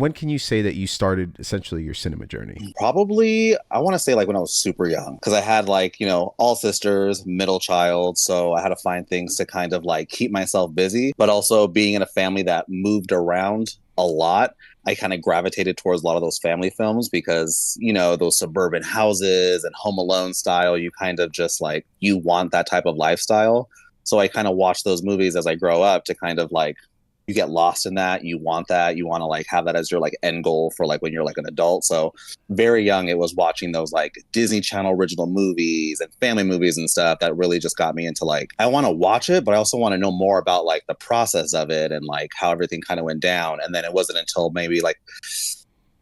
When can you say that you started essentially your cinema journey? Probably, I want to say like when I was super young, because I had like, all sisters, middle child. So I had to find things to kind of like keep myself busy, but also being in a family that moved around a lot. I kind of gravitated towards a lot of those family films because, those suburban houses and Home Alone style, you kind of just like, you want that type of lifestyle. So I kind of watch those movies as I grow up to kind of like you get lost in that. You want that. You want to like have that as your like end goal for like when you're like an adult. So very young, it was watching those like Disney Channel original movies and family movies and stuff that really just got me into like, I want to watch it, but I also want to know more about like the process of it and like how everything kind of went down. And then it wasn't until maybe like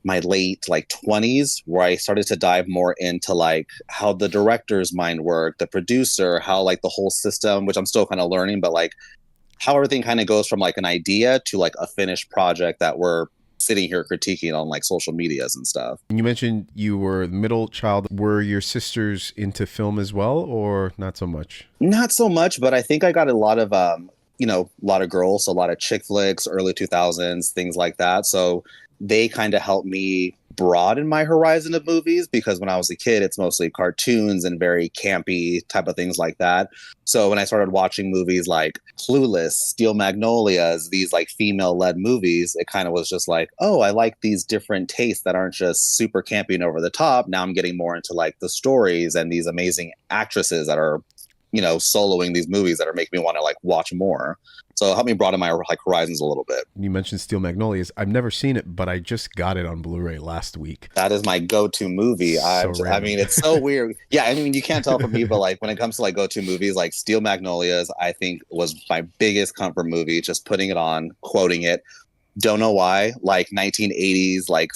my late like 20s where I started to dive more into like how the director's mind worked, the producer, how like the whole system, which I'm still kind of learning, but like how everything kind of goes from like an idea to like a finished project that we're sitting here critiquing on like social medias and stuff. You mentioned you were the middle child. Were your sisters into film as well, or not so much? Not so much, but I think I got a lot of a lot of girls, so a lot of chick flicks, early 2000s, things like that. So they kind of helped me broaden my horizon of movies because when I was a kid, it's mostly cartoons and very campy type of things like that. So when I started watching movies like Clueless, Steel Magnolias, these like female led movies, it kind of was just like, oh, I like these different tastes that aren't just super campy and over the top. Now I'm getting more into like the stories and these amazing actresses that are soloing these movies that are making me want to like watch more. So help me broaden my like horizons a little bit. You mentioned Steel Magnolias. I've never seen it, but I just got it on Blu-ray last week. That is my go-to movie. So I random. mean, it's so weird. Yeah, I mean, you can't tell from me, but like when it comes to like go-to movies, like Steel Magnolias, I think was my biggest comfort movie. Just putting it on, quoting it. Don't know why. Like 1980s, like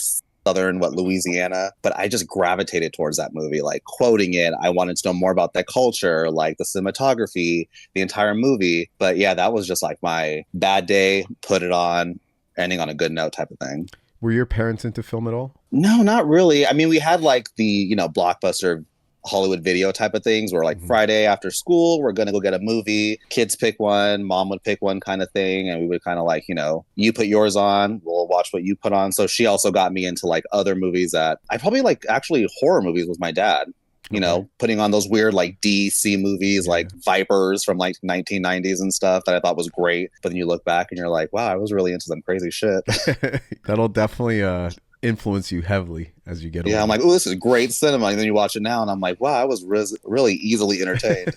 southern Louisiana, but I just gravitated towards that movie, like quoting it. I wanted to know more about that culture, like the cinematography, the entire movie. But yeah, that was just like my bad day, put it on, ending on a good note type of thing. Were your parents into film at all? No, not really. I mean, we had like the, blockbuster Hollywood video type of things where like Hmm. Friday after school, we're going to go get a movie. Kids pick one, mom would pick one kind of thing. And we would kind of like, you put yours on, we'll watch what you put on. So she also got me into like other movies that I probably like actually horror movies with my dad. Okay. Putting on those weird like DC movies Yeah. like Vipers from like 1990s and stuff that I thought was great. But then you look back and you're like, wow, I was really into some crazy shit. That'll definitely influence you heavily as you get Yeah, I'm older. like, oh, this is great cinema. And then you watch it now, and I'm like, wow, I was really easily entertained.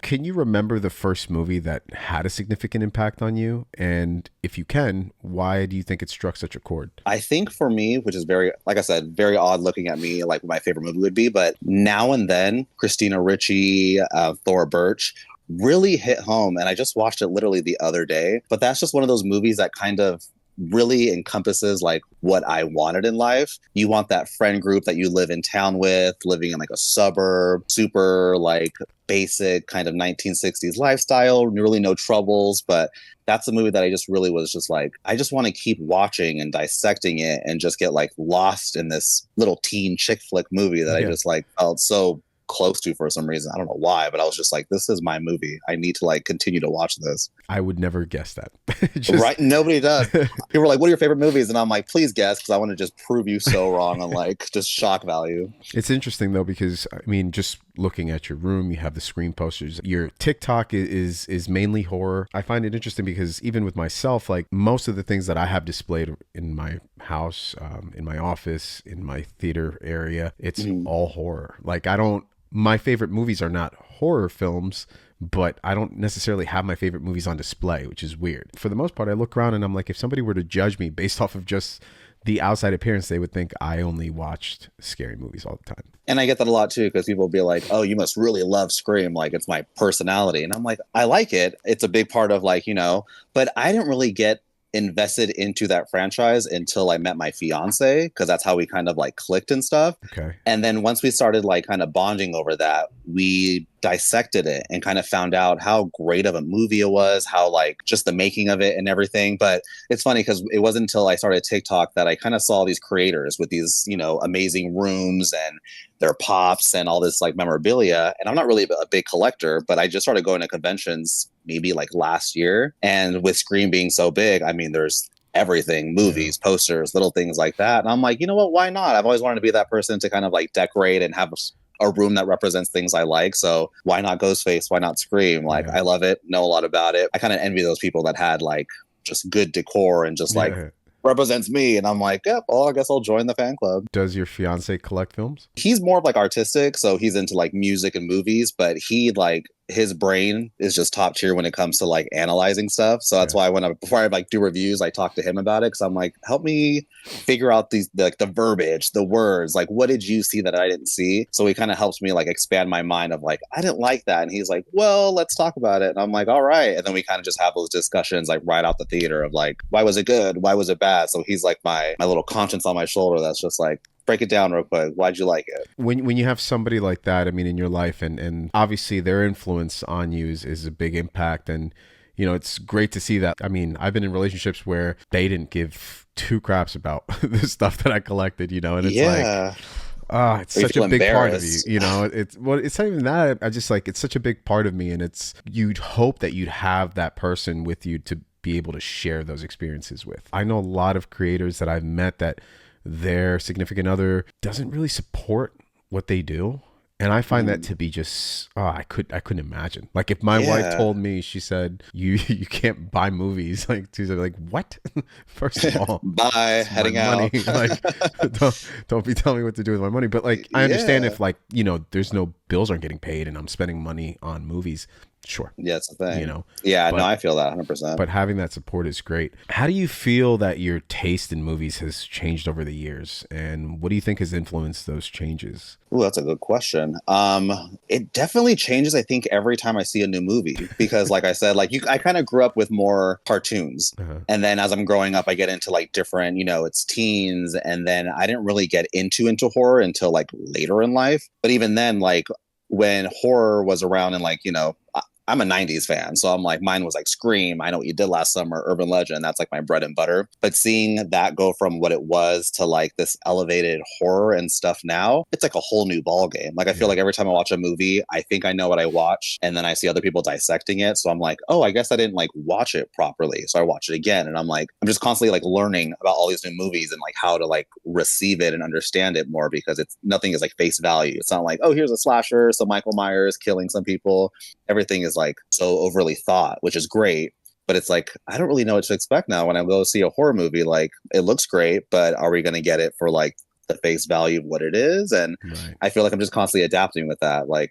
Can you remember the first movie that had a significant impact on you? And if you can, why do you think it struck such a chord? I think for me, which is very, like I said, very odd looking at me, like what my favorite movie would be, but now and then, Christina Ricci, Thora Birch really hit home. And I just watched it literally the other day. But that's just one of those movies that kind of really encompasses like what I wanted in life. You want that friend group that you live in town with, living in like a suburb, super like basic kind of 1960s lifestyle, really no troubles. But that's a movie that I just really was just like, I just want to keep watching and dissecting it and just get like lost in this little teen chick flick movie that I Yeah. just like felt so close to for some reason. I don't know why, but I was just like, this is my movie. I need to like continue to watch this. I would never guess that. Just Right? Nobody does. People are like, what are your favorite movies? And I'm like, please guess, because I want to just prove you so wrong on like just shock value. it's interesting though because I mean, just looking at your room, you have the screen posters. Your TikTok is mainly horror. I find it interesting because even with myself, like most of the things that I have displayed in my house, in my office, in my theater area, it's Mhm. all horror. Like I don't. My favorite movies are not horror films, but I don't necessarily have my favorite movies on display, which is weird. For the most part, I look around and I'm like, if somebody were to judge me based off of just the outside appearance, they would think I only watched scary movies all the time. And I get that a lot too, because people will be like, oh, you must really love Scream. Like it's my personality. And I'm like, I like it. It's a big part of like, but I didn't really get invested into that franchise until I met my fiance, because that's how we kind of like clicked and stuff. Okay. And then once we started like kind of bonding over that, we dissected it and kind of found out how great of a movie it was, how like just the making of it and everything. But it's funny because it wasn't until I started TikTok that I kind of saw these creators with these, amazing rooms and their pops and all this like memorabilia. And I'm not really a big collector, but I just started going to conventions maybe like last year. And with Scream being so big, I mean, there's everything, Yeah. movies, posters, little things like that. And I'm like, you know what? Why not? I've always wanted to be that person to kind of like decorate and have a room that represents things I like. So why not Ghostface? Why not Scream? Like, Yeah. I love it, know a lot about it. I kind of envy those people that had like just good decor and just like Yeah. represents me. And I'm like, yep, well, I guess I'll join the fan club. Does your fiance collect films? He's more of like artistic, so he's into like music and movies, but he like his brain is just top tier when it comes to like analyzing stuff. So that's Yeah. why when I before I like do reviews, I talk to him about it because I'm like, help me figure out these like the verbiage, the words, like what did you see that I didn't see? So he kind of helps me like expand my mind of like I didn't like that, and he's like, well, let's talk about it, and I'm like, all right, and then we kind of just have those discussions like right out the theater of like why was it good, why was it bad? So he's like my little conscience on my shoulder that's just like break it down real quick. Why'd you like it? When you have somebody like that, I mean, in your life, and obviously their influence on you is a big impact, and you know it's great to see that. I mean, I've been in relationships where they didn't give two craps about the stuff that I collected, you know, and it's like, Yeah. it's Or you such a feel big part of you, embarrassed. you know. It's well, it's not even that. I just like it's such a big part of me, and it's you'd hope that you'd have that person with you to be able to share those experiences with. I know a lot of creators that I've met that their significant other doesn't really support what they do. And I find that Mm. to be just I couldn't imagine. Like if my wife Yeah. told me, she said, you can't buy movies, like she's like, what? First of all, Bye. it's my Heading money. out. Like don't be telling me what to do with my money. But like I understand Yeah. if like, you know, there's no bills aren't getting paid and I'm spending money on movies. Sure. Yeah, it's a You thing. know. Yeah, no, But I feel that 100%. having that support is great. How do you feel that your taste in movies has changed over the years? And what do you think has influenced those changes? Ooh, that's a good question. It definitely changes, I think, every time I see a new movie because, like I said, like I kind of grew up with more cartoons, Uh-huh. and then as I'm growing up, I get into like different, you know, it's teens, and then I didn't really get into horror until like later in life. But even then, like when horror was around, and like you know, I'm a 90s fan. So I'm like, mine was like Scream, I Know What You Did Last Summer, Urban Legend. That's like my bread and butter. But seeing that go from what it was to like this elevated horror and stuff now, it's like a whole new ball game. Like I feel Yeah. like every time I watch a movie, I think I know what I watch. And then I see other people dissecting it. So I'm like, oh, I guess I didn't like watch it properly. So I watch it again. And I'm like, I'm just constantly like learning about all these new movies and like how to like receive it and understand it more because it's nothing is like face value. It's not like, oh, here's a slasher. So Michael Myers killing some people. Everything is like so overly thought, which is great. But it's like I don't really know what to expect now when I go see a horror movie. Like it looks great, but are we going to get it for like the face value of what it is? And Right. I feel like I'm just constantly adapting with that. Like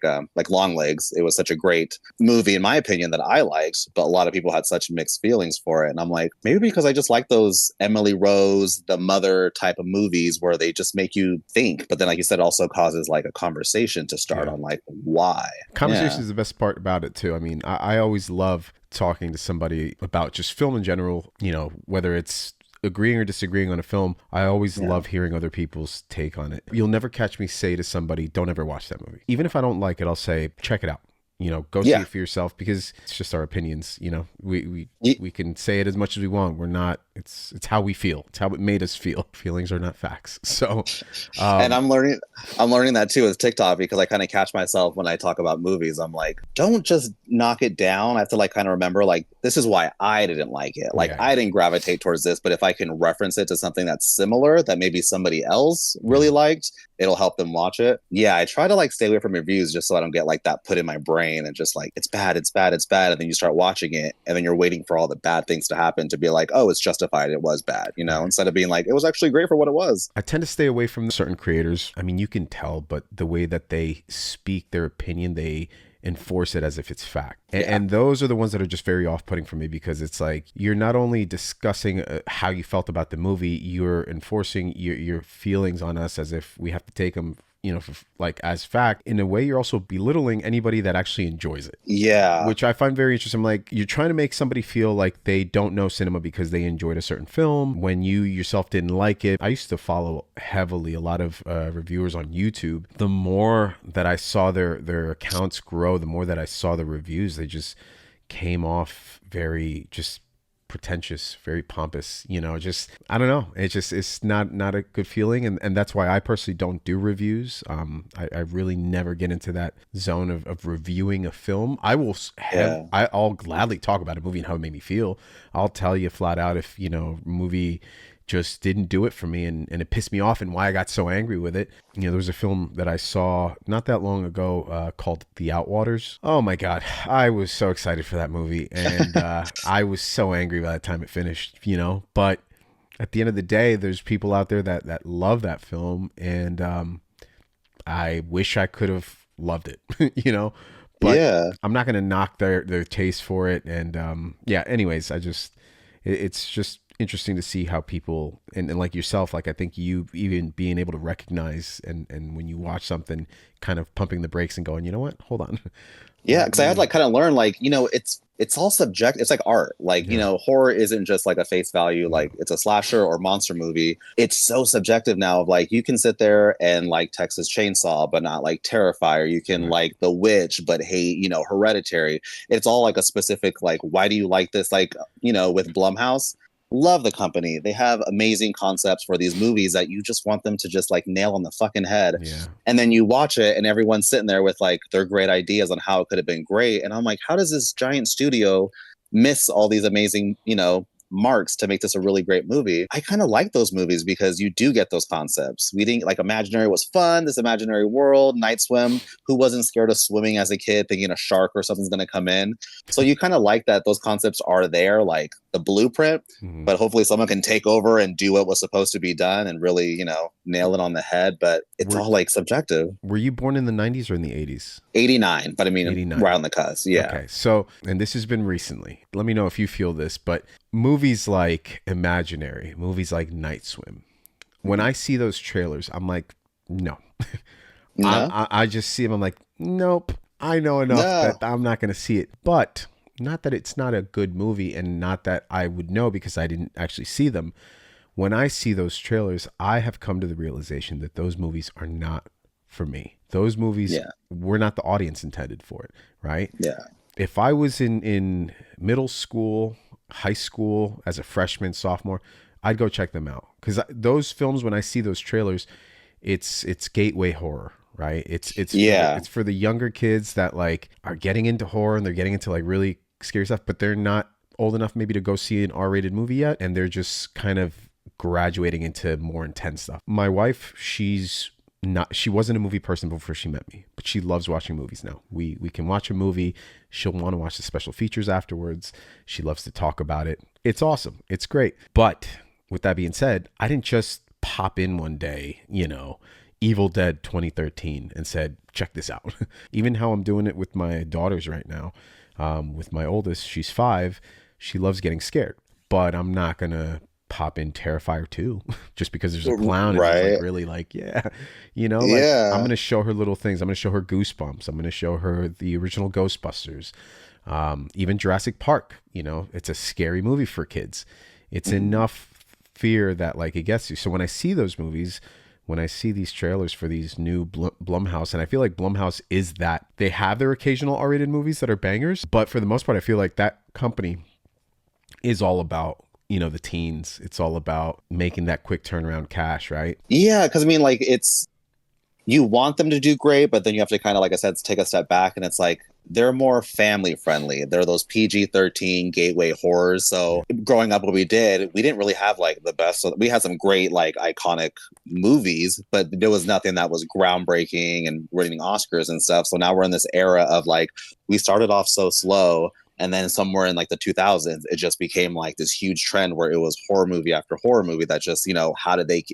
Long Legs, it was such a great movie in my opinion that I liked, but a lot of people had such mixed feelings for it. And I'm like, maybe because I just like those Emily Rose, the mother type of movies where they just make you think. But then, like you said, it also causes like a conversation to start Yeah. on like why. Conversation Yeah. is the best part about it too. I mean, I always love talking to somebody about just film in general, you know, whether it's agreeing or disagreeing on a film. I always Yeah. love hearing other people's take on it. You'll never catch me say to somebody, don't ever watch that movie. Even if I don't like it, I'll say, check it out. You know, go see Yeah. it for yourself because it's just our opinions. You know, Ye- we can say it as much as we want. We're not. It's how we feel. It's how it made us feel. Feelings are not facts. So, And um, I'm learning that too with TikTok because I kind of catch myself when I talk about movies. I'm like, don't just knock it down. I have to like kind of remember like this is why I didn't like it. Like yeah, I didn't gravitate towards this, but if I can reference it to something that's similar that maybe somebody else yeah. really liked, it'll help them watch it. Yeah, I try to like stay away from reviews just so I don't get like that put in my brain and just like it's bad, it's bad, it's bad, and then you start watching it and then you're waiting for all the bad things to happen to be like, oh, it's justified, it was bad, you know, Right. instead of being like it was actually great for what it was. I tend to stay away from certain creators. I mean, you can tell, but the way that they speak their opinion, they enforce it as if it's fact. Yeah. And those are the ones that are just very off-putting for me because it's like you're not only discussing how you felt about the movie, you're enforcing your feelings on us as if we have to take them, you know, for, like as fact. In a way, you're also belittling anybody that actually enjoys it. Yeah. Which I find very interesting. Like you're trying to make somebody feel like they don't know cinema because they enjoyed a certain film when you yourself didn't like it. I used to follow heavily a lot of reviewers on YouTube. The more that I saw their accounts grow, the more that I saw the reviews, they just came off very just pretentious, very pompous, you know, just, I don't know. It's not a good feeling. And that's why I personally don't do reviews. I really never get into that zone of reviewing a film. Yeah. I'll gladly talk about a movie and how it made me feel. I'll tell you flat out if, you know, movie just didn't do it for me, and it pissed me off and why I got so angry with it. You know, there was a film that I saw not that long ago called The Outwaters. Oh my God. I was so excited for that movie, and I was so angry by the time it finished, you know, but at the end of the day, there's people out there that love that film, and I wish I could have loved it, you know, but Yeah. I'm not going to knock their taste for it. And yeah, anyways, it's just interesting to see how people, and like yourself, like I think you even being able to recognize and when you watch something, kind of pumping the brakes and going, you know what, hold on. Yeah, Let because I had me, like kind of learned like, it's all subject. It's like art. Like, yeah, horror isn't just like a face value, no, like it's a slasher or monster movie. It's so subjective now of like you can sit there and like Texas Chainsaw, but not like Terrifier. You can right. like The Witch, but hate, Hereditary. It's all like a specific like, why do you like this? Like, with Blumhouse. Love the company. They have amazing concepts for these movies that you just want them to just like nail on the fucking head. Yeah. And then you watch it and everyone's sitting there with like their great ideas on how it could have been great. And I'm like, how does this giant studio miss all these amazing, marks to make this a really great movie? I kind of like those movies because you do get those concepts. We think like Imaginary was fun, this imaginary world, Night Swim. Who wasn't scared of swimming as a kid thinking a shark or something's going to come in? So you kind of like that those concepts are there, like the blueprint, Mhm. but hopefully someone can take over and do what was supposed to be done and really, nail it on the head. But it's Were all like subjective. were you born in the 90s or in the 80s? 89, but I mean, 89. right on the cusp. Yeah. Okay, so, and this has been recently. Let me know if you feel this, but movies like Imaginary, movies like Night Swim, when I see those trailers, I'm like, no. No, I just see them. I'm like, nope. I know enough that no. I'm not going to see it. But not that it's not a good movie, and not that I would know because I didn't actually see them. When I see those trailers, I have come to the realization that those movies are not for me. Those movies Yeah. were not the audience intended for it, right? Yeah. If I was in middle school, high school, as a freshman, sophomore, I'd go check them out, because those films, when I see those trailers, it's gateway horror, right? Yeah. It's for the younger kids that like are getting into horror, and they're getting into like really scary stuff, but they're not old enough maybe to go see an R-rated movie yet, and they're just kind of graduating into more intense stuff. My wife, she wasn't a movie person before she met me, but she loves watching movies now. We can watch a movie, she'll want to watch the special features afterwards. She loves to talk about it. It's awesome. It's great. But with that being said, I didn't just pop in one day, Evil Dead 2013 and said, check this out. Even how I'm doing it with my daughters right now. With my oldest, she's 5. She loves getting scared, but I'm not going to pop in Terrifier 2 just because there's a clown and it's like Right. really like, yeah, like I'm Yeah. going to show her little things. I'm going to show her Goosebumps. I'm going to show her the original Ghostbusters. Even Jurassic Park, it's a scary movie for kids. It's Mhm. enough fear that like it gets you. So when I see those movies, when I see these trailers for these new Blumhouse, and I feel like Blumhouse is that they have their occasional R-rated movies that are bangers, but for the most part, I feel like that company is all about, the teens. It's all about making that quick turnaround cash, right? Yeah. Because I mean, like, you want them to do great, but then you have to kind of, like I said, take a step back and it's like they're more family friendly. They're those PG-13 gateway horrors. So growing up, what we did, we didn't really have like the best. So we had some great, like iconic movies, but there was nothing that was groundbreaking and winning Oscars and stuff. So now we're in this era of like, we started off so slow. And then somewhere in like the 2000s, it just became like this huge trend where it was horror movie after horror movie that just, how did they,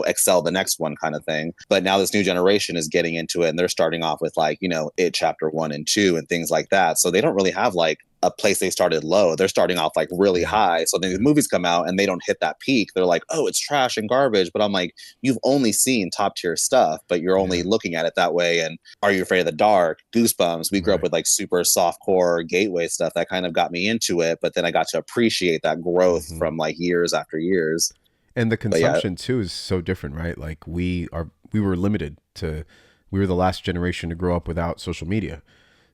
excel the next one kind of thing. But now this new generation is getting into it and they're starting off with like, It Chapter 1 and 2 and things like that. So they don't really have like a place they started low. They're starting off like really Yeah. high. So then the movies come out and they don't hit that peak. They're like, oh, it's trash and garbage. But I'm like, you've only seen top tier stuff, but you're Yeah. only looking at it that way. And Are You Afraid of the Dark? Goosebumps. We grew up Right. with like super soft core gateway stuff that kind of got me into it. But then I got to appreciate that growth Hmm. from like years after years. And the But yeah, consumption too is so different, right? Like we were limited to, we were the last generation to grow up without social media.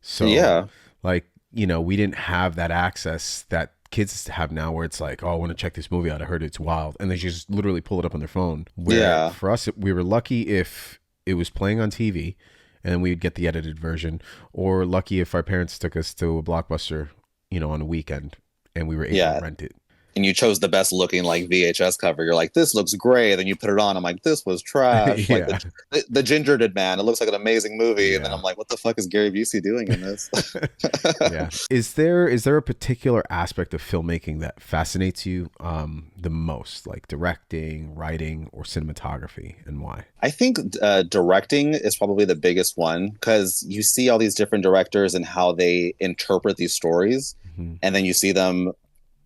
So yeah, like, we didn't have that access that kids have now where it's like, oh, I want to check this movie out. I heard it's wild. And they just literally pull it up on their phone. Where Yeah. for us, we were lucky if it was playing on TV and then we'd get the edited version, or lucky if our parents took us to a Blockbuster, on a weekend and we were able to Yeah. rent it. And you chose the best looking like VHS cover. You're like, this looks great. Then you put it on. I'm like, this was trash. Like Yeah. the Gingered Man. It looks like an amazing movie. And then I'm Yeah. like, what the fuck is Gary Busey doing in this? Yeah. Is there a particular aspect of filmmaking that fascinates you the most, like directing, writing, or cinematography, and why? I think directing is probably the biggest one because you see all these different directors and how they interpret these stories. Hmm. And then you see them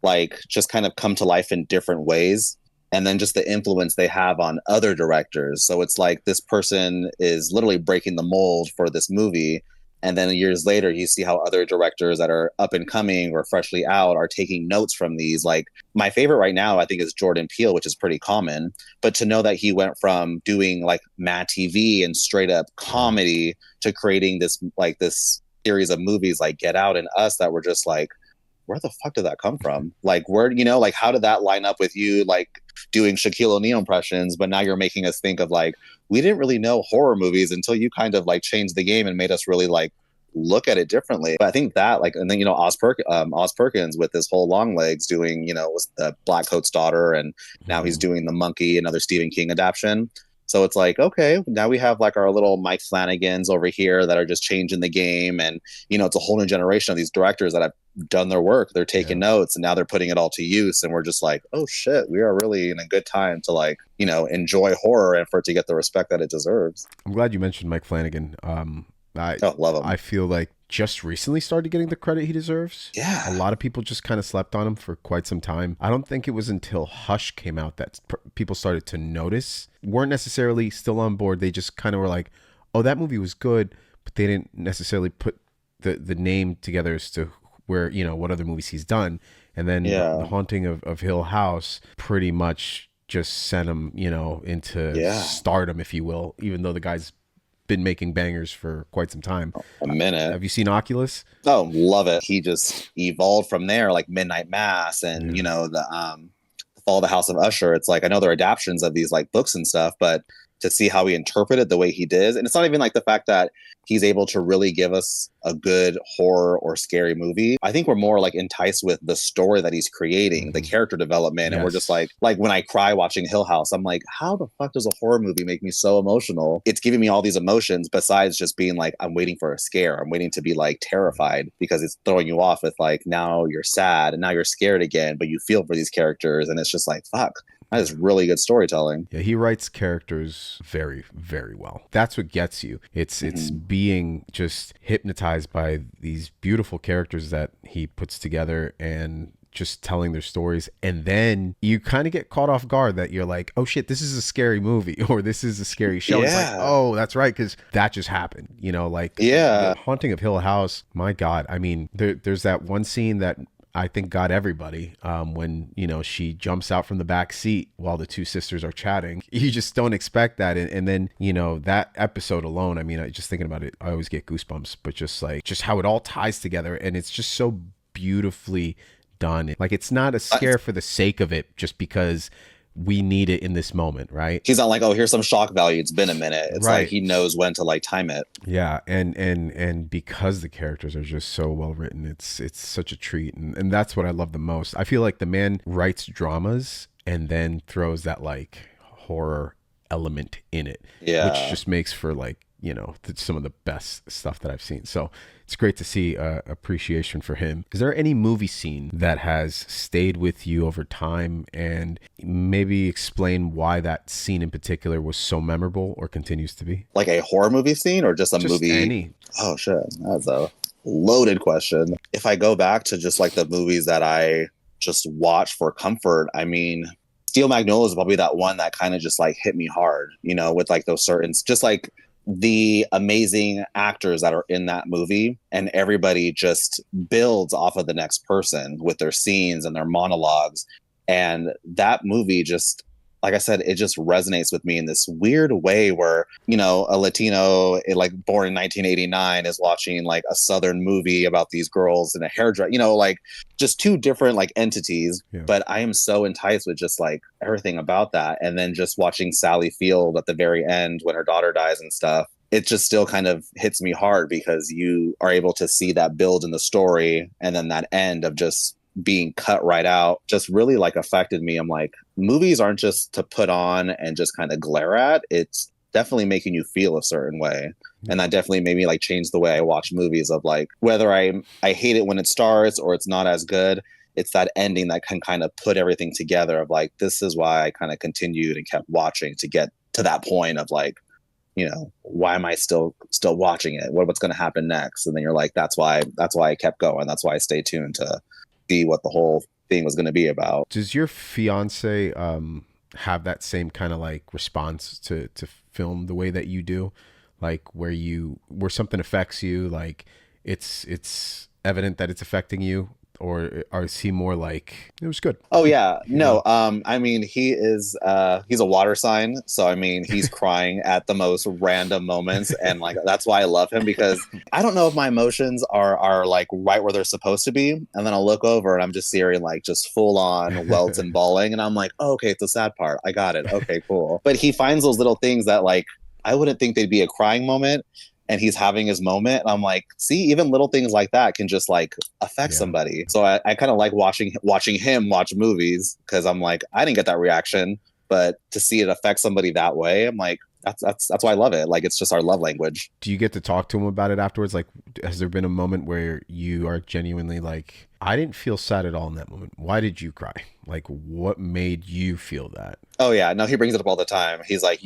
like just kind of come to life in different ways, and then just the influence they have on other directors. So it's like this person is literally breaking the mold for this movie, and then years later you see how other directors that are up and coming or freshly out are taking notes from these. Like my favorite right now I think is Jordan Peele, which is pretty common, but to know that he went from doing like Mad TV and straight up comedy to creating this series of movies like Get Out and Us that were just like, where the fuck did that come from? Like, where, like, how did that line up with you, like, doing Shaquille O'Neal impressions? But now you're making us think of, like, we didn't really know horror movies until you kind of, like, changed the game and made us really, like, look at it differently. But I think that, like, and then, Oz Perkins with his whole Long Legs doing, was the Black Coat's Daughter, and now he's doing The Monkey, another Stephen King adaptation. So it's like, okay, now we have like our little Mike Flanagans over here that are just changing the game. And, it's a whole new generation of these directors that have done their work. They're taking notes and now they're putting it all to use. And we're just like, oh shit, we are really in a good time to like, enjoy horror and for it to get the respect that it deserves. I'm glad you mentioned Mike Flanagan. Love him. I feel like just recently started getting the credit he deserves. Yeah. A lot of people just kind of slept on him for quite some time. I don't think it was until Hush came out that people started to notice. Weren't necessarily still on board. They just kind of were like, oh, that movie was good, but they didn't necessarily put the name together as to where, what other movies he's done. And then the Haunting of Hill House pretty much just sent him, into stardom, if you will, even though the guy's been making bangers for quite some time. A minute. Have you seen Oculus? Oh, love it. He just evolved from there, like Midnight Mass and the Fall of the House of Usher. It's like, I know they're adaptions of these like books and stuff, but to see how he interpreted the way he did, and it's not even like the fact that he's able to really give us a good horror or scary movie. I think we're more like enticed with the story that he's creating, the character development, and we're just like when I cry watching Hill House, I'm like, how the fuck does a horror movie make me so emotional? It's giving me all these emotions besides just being like, I'm waiting for a scare. I'm waiting to be like terrified because it's throwing you off with like, now you're sad and now you're scared again, but you feel for these characters, and it's just like, fuck. That is really good storytelling. Yeah, he writes characters very, very well. That's what gets you. It's being just hypnotized by these beautiful characters that he puts together and just telling their stories. And then you kind of get caught off guard that you're like, oh shit, this is a scary movie or this is a scary show. It's like, oh, that's right, because that just happened. The Haunting of Hill House, my God. I mean, there's that one scene that I think got everybody when she jumps out from the back seat while the two sisters are chatting. You just don't expect that, and then that episode alone, I mean, just thinking about it, I always get goosebumps. But just how it all ties together, and it's just so beautifully done. Like, it's not a scare for the sake of it, just because we need it in this moment, right? He's not like, oh, here's some shock value, it's been a minute. It's right. Like he knows when to like time it. Yeah, and because the characters are just so well written, it's such a treat, and that's what I love the most. I feel like the man writes dramas and then throws that like horror element in it, which just makes for like some of the best stuff that I've seen. So it's great to see appreciation for him. Is there any movie scene that has stayed with you over time, and maybe explain why that scene in particular was so memorable or continues to be? Like a horror movie scene or just a movie? Any. Oh shit, that's a loaded question. If I go back to just like the movies that I just watch for comfort, I mean, Steel Magnolias is probably that one that kind of just like hit me hard, with like those certain, just like the amazing actors that are in that movie, and everybody just builds off of the next person with their scenes and their monologues. And that movie just like I said, it just resonates with me in this weird way where, a Latino like born in 1989 is watching like a Southern movie about these girls in a hairdresser, like just two different like entities. Yeah. But I am so enticed with just like everything about that. And then just watching Sally Field at the very end when her daughter dies and stuff, it just still kind of hits me hard because you are able to see that build in the story and then that end of just being cut right out just really like affected me. I'm like, movies aren't just to put on and just kind of glare at. It's definitely making you feel a certain way. And that definitely made me like change the way I watch movies of like whether I hate it when it starts or it's not as good. It's that ending that can kind of put everything together of like, this is why I kind of continued and kept watching to get to that point of like, why am I still watching it? What's going to happen next? And then you're like, that's why I kept going. That's why I stayed tuned to see what the whole thing was going to be about. Does your fiance have that same kind of like response to film the way that you do? Like where something affects you, like it's evident that it's affecting you, or is he more like it was good? Oh yeah, no. I mean, he's a water sign, so I mean, he's crying at the most random moments, and like that's why I love him because I don't know if my emotions are like right where they're supposed to be, and then I'll look over and I'm just seeing like just full on welts and bawling, and I'm like, oh, okay, it's the sad part. I got it. Okay, cool. But he finds those little things that like I wouldn't think they'd be a crying moment. And he's having his moment. And I'm like, see, even little things like that can just like affect somebody. So I kind of like watching him watch movies because I'm like, I didn't get that reaction, but to see it affect somebody that way, I'm like, that's why I love it. Like, it's just our love language. Do you get to talk to him about it afterwards? Like, has there been a moment where you are genuinely like, I didn't feel sad at all in that moment. Why did you cry? Like, what made you feel that? Oh yeah, no, he brings it up all the time. He's like,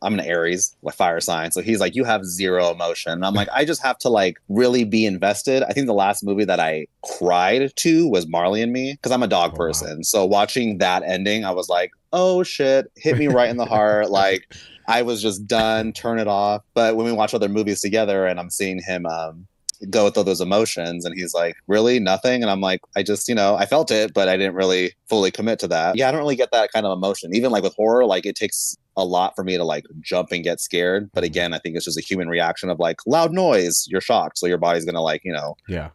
I'm an Aries, like fire sign. So he's like, you have zero emotion. And I'm like, I just have to like really be invested. I think the last movie that I cried to was Marley and Me because I'm a dog person. Wow. So watching that ending, I was like, oh shit, hit me right in the heart. Like I was just done, turn it off. But when we watch other movies together and I'm seeing him go with all those emotions and he's like, really nothing? And I'm like, I just, I felt it, but I didn't really fully commit to that. Yeah, I don't really get that kind of emotion. Even like with horror, like it takes a lot for me to like jump and get scared. But again, I think it's just a human reaction of like loud noise, you're shocked. So your body's gonna like,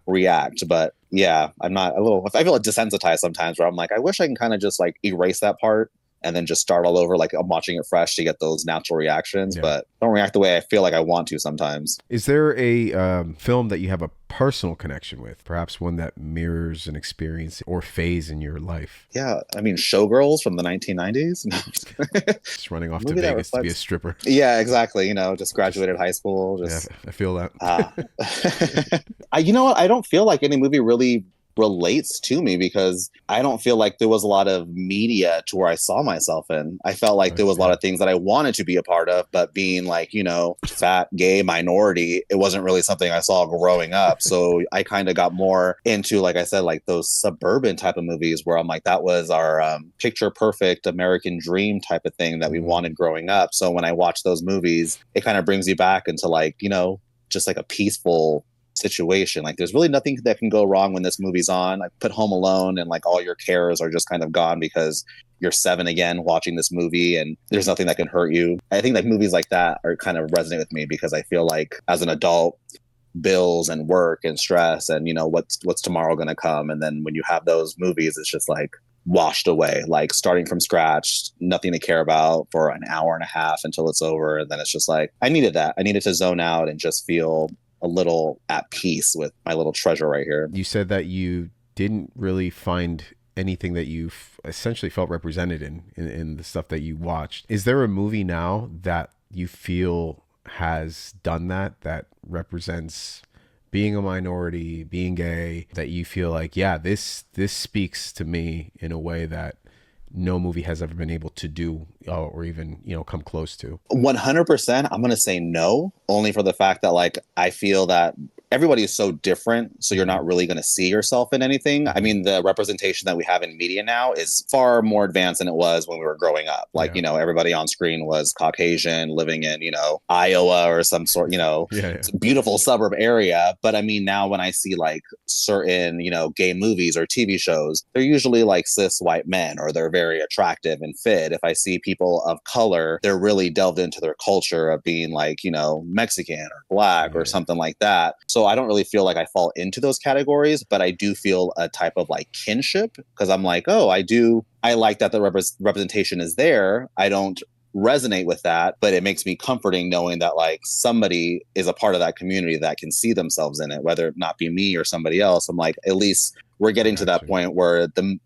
react. But yeah, I feel like desensitized sometimes where I'm like, I wish I can kind of just like erase that part and then just start all over like I'm watching it fresh to get those natural reactions, but don't react the way I feel like I want to sometimes. Is there a film that you have a personal connection with, perhaps one that mirrors an experience or phase in your life? Yeah, I mean, Showgirls from the 1990s. Just running off to Vegas to be a stripper. Yeah, exactly. Just graduated high school. Yeah, I feel that. You know what? I don't feel like any movie really relates to me because I don't feel like there was a lot of media to where I saw myself in. I felt like there was a lot of things that I wanted to be a part of, but being like, fat, gay, minority, it wasn't really something I saw growing up. So I kind of got more into, like I said, like those suburban type of movies where I'm like, that was our picture perfect American dream type of thing that we wanted growing up. So when I watch those movies, it kind of brings you back into like, just like a peaceful situation. Like there's really nothing that can go wrong when this movie's on. Like put Home Alone and like all your cares are just kind of gone because you're 7 again watching this movie and there's nothing that can hurt you. I think like movies like that are kind of resonate with me because I feel like as an adult, bills and work and stress and what's tomorrow going to come, and then when you have those movies, it's just like washed away, like starting from scratch, nothing to care about for an hour and a half until it's over. And then it's just like I needed to zone out and just feel a little at peace with my little treasure right here. You said that you didn't really find anything that you essentially felt represented in the stuff that you watched. Is there a movie now that you feel has done that represents being a minority, being gay, that you feel like, yeah, this speaks to me in a way that no movie has ever been able to do or even, come close to? 100%. I'm going to say no, only for the fact that like, I feel that everybody is so different, so you're Mhm. not really going to see yourself in anything. I Mhm. mean, the representation that we have in media now is far more advanced than it was when we were growing up. Like, Yeah. everybody on screen was Caucasian, living in, Iowa or some sort, Yeah, yeah. beautiful suburb area. But I mean, now when I see like certain, gay movies or TV shows, they're usually like cis white men, or they're very attractive and fit. If I see people of color, they're really delved into their culture of being like, Mexican or black or Yeah. something like that. So I don't really feel like I fall into those categories, but I do feel a type of like kinship, because I'm like, oh, I like that the representation is there. I don't resonate with that, but it makes me comforting knowing that like somebody is a part of that community that can see themselves in it, whether it not be me or somebody else. I'm like, at least we're I getting to got that you. point where the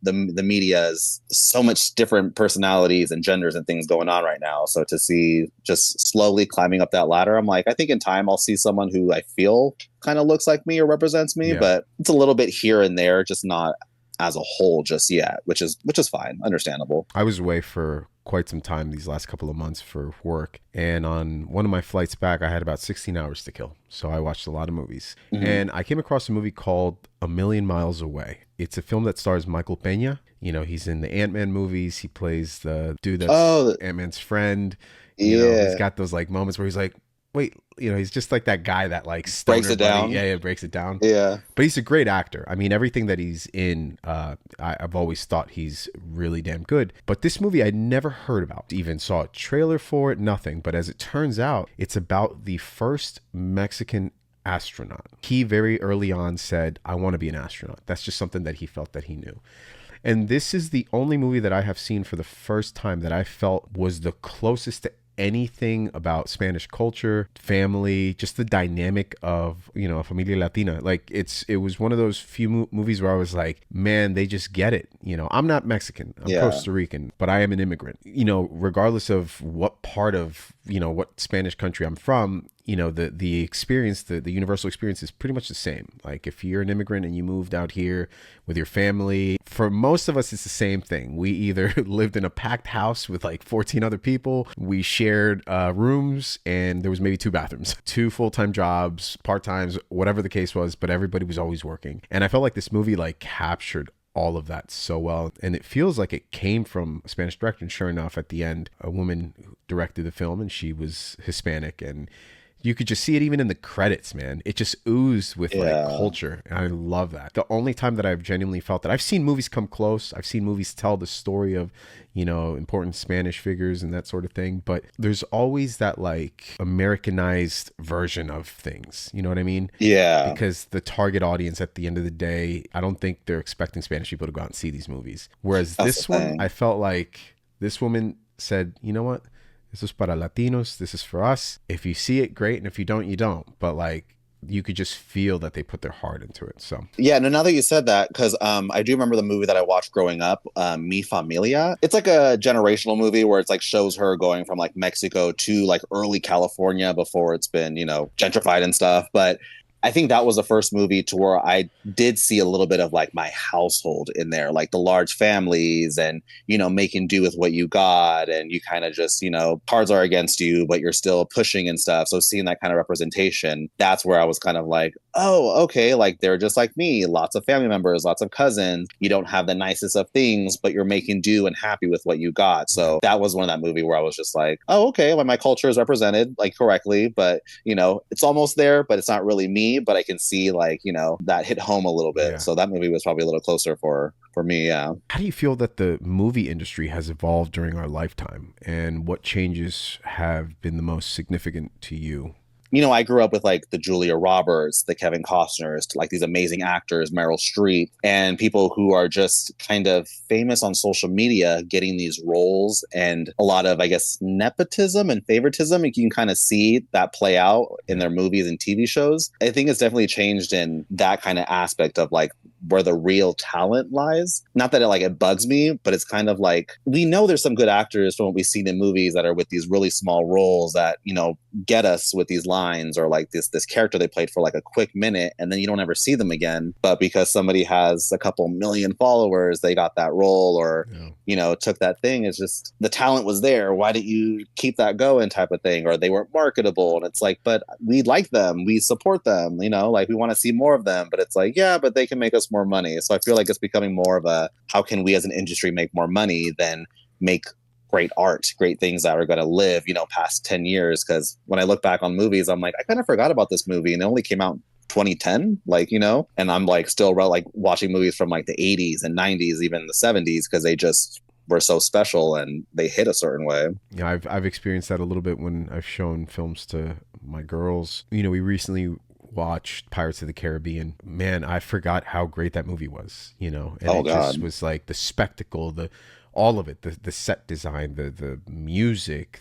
media is so much different personalities and genders and things going on right now. So to see just slowly climbing up that ladder, I'm like, I think in time I'll see someone who I feel kind of looks like me or represents me, Yeah. but it's a little bit here and there, just not as a whole just yet, which is fine, understandable. I was away for quite some time these last couple of months for work. And on one of my flights back, I had about 16 hours to kill. So I watched a lot of movies. Mm-hmm. And I came across a movie called A Million Miles Away. It's a film that stars Michael Pena. He's in the Ant-Man movies. He plays the dude that's Oh, Ant-Man's friend. He's yeah, got those like moments where he's like, wait, he's just like that guy that like breaks stoner it buddy. down. Yeah, yeah, breaks it down. Yeah. But he's a great actor. I mean, everything that he's in, I've always thought he's really damn good. But this movie I'd never heard about, even saw a trailer for it, nothing. But as it turns out, it's about the first Mexican astronaut. He very early on said, I want to be an astronaut. That's just something that he felt that he knew. And this is the only movie that I have seen for the first time that I felt was the closest to anything about Spanish culture, family, just the dynamic of, a familia latina. Like it was one of those few movies where I was like, man, they just get it. I'm not Mexican, I'm Yeah. Costa Rican, but I am an immigrant. Regardless of what part of, what Spanish country I'm from, the experience, the universal experience is pretty much the same. Like if you're an immigrant and you moved out here with your family, for most of us it's the same thing. We either lived in a packed house with like 14 other people, we shared rooms, and there was maybe two bathrooms, two full-time jobs, part-times, whatever the case was, but everybody was always working. And I felt like this movie like captured all of that so well, and it feels like it came from a Spanish director. And sure enough, at the end, a woman directed the film, and she was Hispanic, and you could just see it even in the credits, man. It just oozed with like Yeah. culture. And I love that. The only time that I've genuinely felt that, I've seen movies come close. I've seen movies tell the story of, important Spanish figures and that sort of thing. But there's always that like Americanized version of things. You know what I mean? Yeah. Because the target audience at the end of the day, I don't think they're expecting Spanish people to go out and see these movies. Whereas That's the this one, thing. I felt like this woman said, you know what? This is para Latinos. This is for us. If you see it, great. And if you don't, you don't. But like, you could just feel that they put their heart into it. So Yeah, no, now that you said that, because I do remember the movie that I watched growing up, Mi Familia. It's like a generational movie where it's like shows her going from like Mexico to like early California before it's been, gentrified and stuff. But I think that was the first movie to where I did see a little bit of like my household in there, like the large families and, making do with what you got. And you kind of just, cards are against you, but you're still pushing and stuff. So seeing that kind of representation, that's where I was kind of like, oh, okay, like they're just like me, lots of family members, lots of cousins. You don't have the nicest of things, but you're making do and happy with what you got. yeah, So that was one of that movie where I was just like, oh, okay, well, my culture is represented like correctly, but it's almost there, but it's not really me. But I can see like, that hit home a little bit. yeah. So that movie was probably a little closer for me. Yeah. How do you feel that the movie industry has evolved during our lifetime, and what changes have been the most significant to you? I grew up with like the Julia Roberts, the Kevin Costners, like these amazing actors, Meryl Streep, and people who are just kind of famous on social media getting these roles, and a lot of, I guess, nepotism and favoritism. You can kind of see that play out in Yeah. their movies and TV shows. I think it's definitely changed in that kind of aspect of like where the real talent lies. Not that it bugs me, but it's kind of like we know there's some good actors from what we've seen in movies that are with these really small roles that, get us with these lines or like this character they played for like a quick minute and then you don't ever see them again. But because somebody has a couple million followers, they got that role or Yeah. took that thing. It's just the talent was there. Why didn't you keep that going type of thing? Or they weren't marketable. And it's like, but we like them. We support them, like we want to see more of them. But it's like, yeah, but they can make us more money. So I feel like it's becoming more of a how can we as an industry make more money than make great art, great things that are going to live, past 10 years. Because when I look back on movies, I'm like, I kind of forgot about this movie and it only came out 2010, and I'm like still like watching movies from like the 80s and 90s, even the 70s, because they just were so special and they hit a certain way. Yeah, I've experienced that a little bit when I've shown films to my girls. We recently watched Pirates of the Caribbean. Man, I forgot how great that movie was, and Oh, it God. just was like the spectacle, all of it, the set design, the music,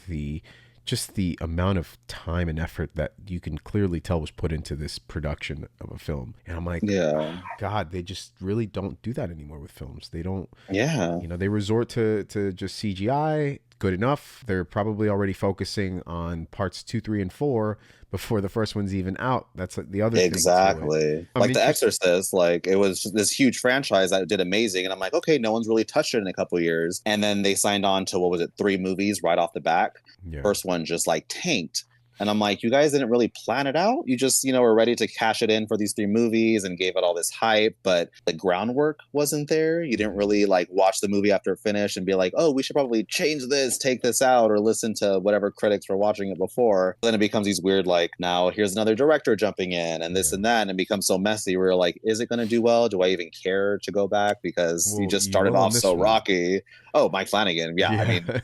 just the amount of time and effort that you can clearly tell was put into this production of a film. And I'm like, Yeah. God, they just really don't do that anymore with films. They don't, Yeah. they resort to just CGI. Good enough. They're probably already focusing on parts 2, 3, and 4 before the first one's even out. That's the other thing to it. Exactly. I Like mean, The Exorcist, like it was this huge franchise that did amazing. And I'm like, okay, no one's really touched it in a couple of years. And then they signed on to, what was it, 3 movies right off the back. Yeah. First one just like tanked. And I'm like, you guys didn't really plan it out. You just, were ready to cash it in for these 3 movies and gave it all this hype, but the groundwork wasn't there. You didn't really like watch the movie after it finished and be like, oh, we should probably change this, take this out, or listen to whatever critics were watching it before. Then it becomes these weird, like, now here's another director jumping in and this and that. And it becomes so messy where you're like, is it going to do well? Do I even care to go back? Because you just started off so rocky. Oh, Mike Flanagan. Yeah. I mean,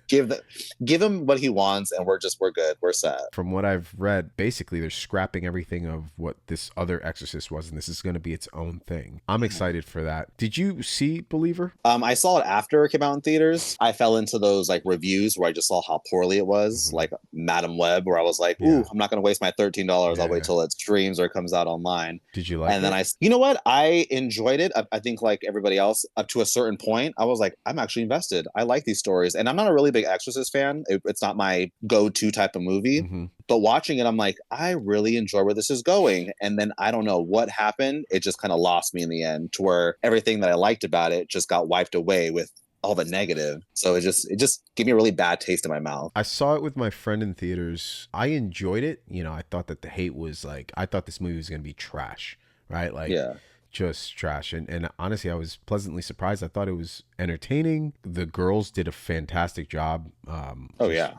give him what he wants and we're good. We're set. From what I've read, basically they're scrapping everything of what this other Exorcist was, and this is going to be its own thing. I'm excited for that. Did you see Believer? I saw it after it came out in theaters. I fell into those like reviews where I just saw how poorly it was, like Madam Web, where I was like, ooh, I'm not going to waste my $13. I'll wait till it streams or it comes out online. Did you like it? And then you know what? I enjoyed it. I think like everybody else, up to a certain point, I was like, I'm actually invested. I like these stories. And I'm not a really big Exorcist fan. It's not my go-to type of movie. But watching it, I'm like, I really enjoy where this is going. And then I don't know what happened. It just kind of lost me in the end, to where everything that I liked about it just got wiped away with all the negative. So it just gave me a really bad taste in my mouth. I saw it with my friend in theaters. I enjoyed it. I thought that the hate was like, I thought this movie was going to be trash, right? Like, yeah. Just trash. And honestly, I was pleasantly surprised. I thought it was entertaining. The girls did a fantastic job.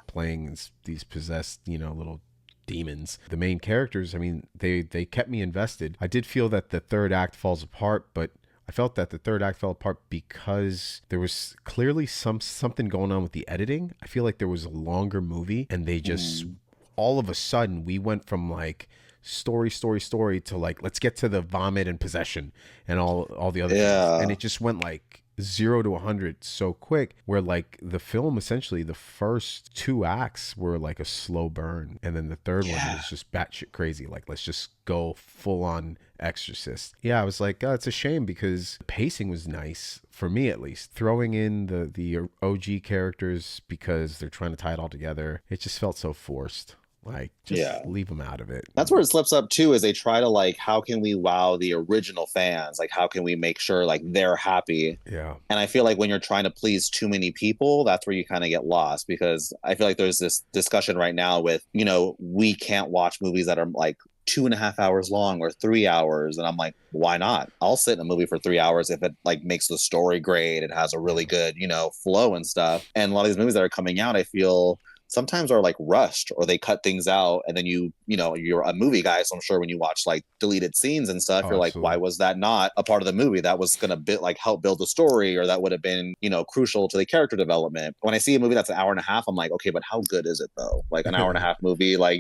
Playing these possessed, little demons. The main characters, I mean, they kept me invested. I did feel that the third act falls apart, but I felt that the third act fell apart because there was clearly something going on with the editing. I feel like there was a longer movie and they just all of a sudden we went from like story to like, let's get to the vomit and possession and all the other things. And it just went like 0 to 100 so quick, where like the film, essentially the first 2 acts were like a slow burn, and then the third one was just batshit crazy, like let's just go full on Exorcist. I was like, oh, it's a shame, because the pacing was nice, for me at least. Throwing in the OG characters because they're trying to tie it all together, it just felt so forced. Like, just leave them out of it. That's where it slips up too, is they try to like, how can we wow the original fans? Like, how can we make sure like they're happy? Yeah. And I feel like when you're trying to please too many people, that's where you kind of get lost, because I feel like there's this discussion right now with, we can't watch movies that are like 2.5 hours long or 3 hours. And I'm like, why not? I'll sit in a movie for 3 hours if it like makes the story great. It has a really good, flow and stuff. And a lot of these movies that are coming out, I feel sometimes are like rushed, or they cut things out, and then you're a movie guy, so I'm sure when you watch like deleted scenes and stuff, you're like, why was that not a part of the movie that was gonna help build the story, or that would have been crucial to the character development? When I see a movie that's an hour and a half, I'm like, okay, but how good is it though? Like an hour and a half movie, like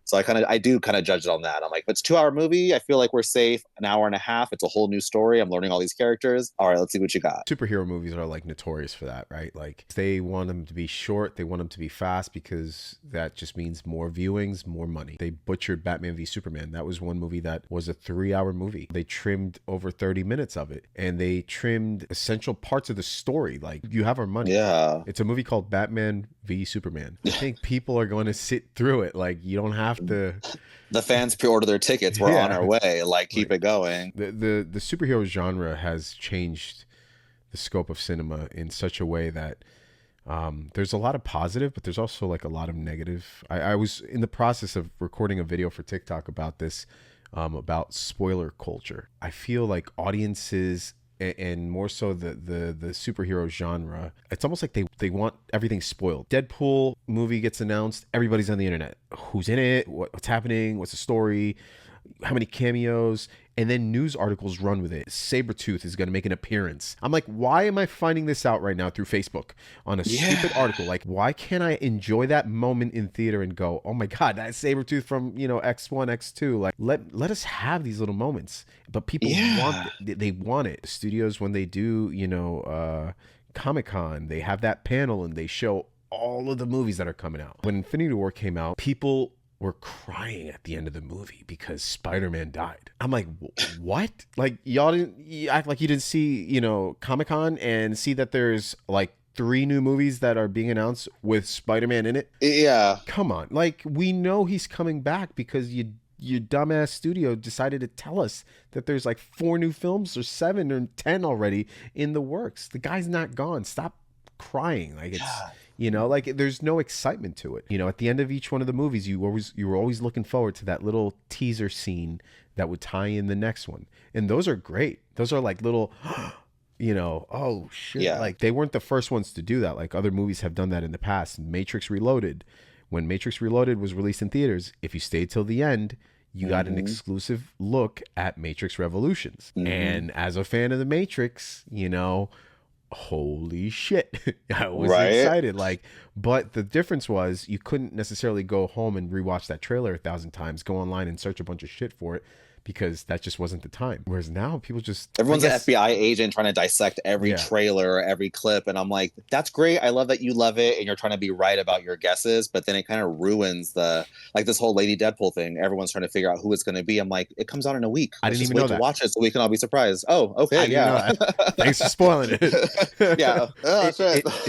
so I do kind of judge it on that. I'm like, if it's a 2-hour movie, I feel like we're safe. An hour and a half, it's a whole new story, I'm learning all these characters. All right, let's see what you got. Superhero movies are like notorious for that, right? Like, they want them to be short, they want them to be fast, fast because that just means more viewings, more money. They butchered Batman v Superman. That was one movie that was a 3-hour movie. They trimmed over 30 minutes of it, and they trimmed essential parts of the story. Like, you have our money. Yeah. It's a movie called Batman v Superman. I think people are going to sit through it. Like, you don't have to. The fans pre-order their tickets. We're on our way. Like, keep it going. The superhero genre has changed the scope of cinema in such a way that there's a lot of positive, but there's also like a lot of negative. I was in the process of recording a video for TikTok about this, about spoiler culture. I feel like audiences, and more so the superhero genre, it's almost like they want everything spoiled. Deadpool movie gets announced, everybody's on the internet. Who's in it? What's happening? What's the story? How many cameos? And then news articles run with it. Sabretooth is going to make an appearance. I'm like, why am I finding this out right now through Facebook on a stupid article? Like, why can't I enjoy that moment in theater and go, oh my God, that's Sabretooth from, X1, X2. Like, let us have these little moments. But people want it. They want it. Studios, when they do, Comic-Con, they have that panel and they show all of the movies that are coming out. When Infinity War came out, people were crying at the end of the movie because Spider-Man died. I'm like, what? Like, you act like you didn't see, Comic-Con and see that there's like 3 new movies that are being announced with Spider-Man in it? Yeah. Come on. Like, we know he's coming back because your dumbass studio decided to tell us that there's like 4 new films or 7 or 10 already in the works. The guy's not gone. Stop crying. Like, it's there's no excitement to it. At the end of each one of the movies, you were always looking forward to that little teaser scene that would tie in the next one, and those are great. Those are like little oh shit. Yeah. Like, they weren't the first ones to do that. Like, other movies have done that in the past. Matrix Reloaded, when Matrix Reloaded was released in theaters, if you stayed till the end, you got an exclusive look at Matrix Revolutions. And as a fan of the Matrix, holy shit. I was excited. Like, but the difference was you couldn't necessarily go home and rewatch that trailer 1,000 times, go online and search a bunch of shit for it, because that just wasn't the time. Whereas now people just, everyone's an FBI agent trying to dissect every trailer, every clip. And I'm like, that's great. I love that you love it and you're trying to be right about your guesses, but then it kind of ruins this whole Lady Deadpool thing. Everyone's trying to figure out who it's going to be. I'm like, it comes out in a week. I didn't even know that. To watch it so we can all be surprised. Oh, okay. Yeah. Thanks for spoiling it. Yeah. Oh,